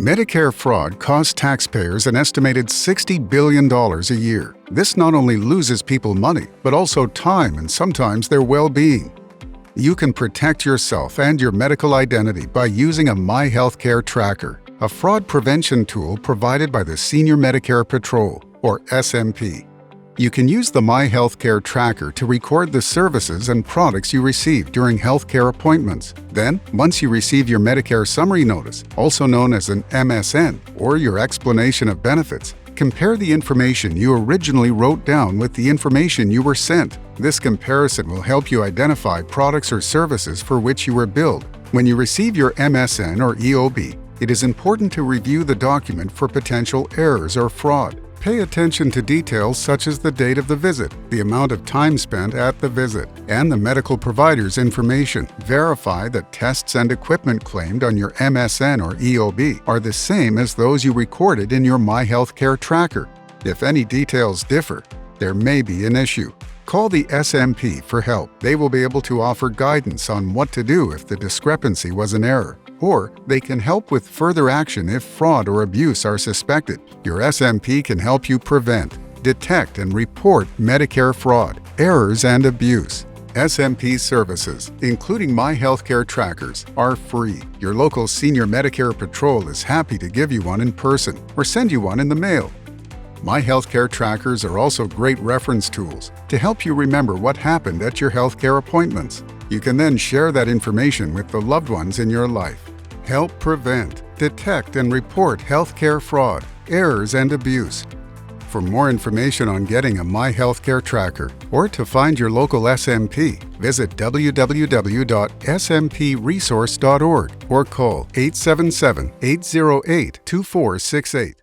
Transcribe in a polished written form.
Medicare fraud costs taxpayers an estimated $60 billion a year. This not only loses people money, but also time and sometimes their well-being. You can protect yourself and your medical identity by using a My Healthcare Tracker, a fraud prevention tool provided by the Senior Medicare Patrol, or SMP. You can use the My Healthcare Tracker to record the services and products you receive during healthcare appointments. Then, once you receive your Medicare Summary Notice, also known as an MSN, or your explanation of benefits, compare the information you originally wrote down with the information you were sent. This comparison will help you identify products or services for which you were billed. When you receive your MSN or EOB, it is important to review the document for potential errors or fraud. Pay attention to details such as the date of the visit, the amount of time spent at the visit, and the medical provider's information. Verify that tests and equipment claimed on your MSN or EOB are the same as those you recorded in your My Healthcare Tracker. If any details differ, there may be an issue. Call the SMP for help. They will be able to offer guidance on what to do if the discrepancy was an error, or they can help with further action if fraud or abuse are suspected. Your SMP can help you prevent, detect, and report Medicare fraud, errors, and abuse. SMP services, including My Healthcare Trackers, are free. Your local Senior Medicare Patrol is happy to give you one in person or send you one in the mail. My Healthcare Trackers are also great reference tools to help you remember what happened at your healthcare appointments. You can then share that information with the loved ones in your life. Help prevent, detect, and report healthcare fraud, errors, and abuse. For more information on getting a My Healthcare Tracker or to find your local SMP, visit www.smpresource.org or call 877-808-2468.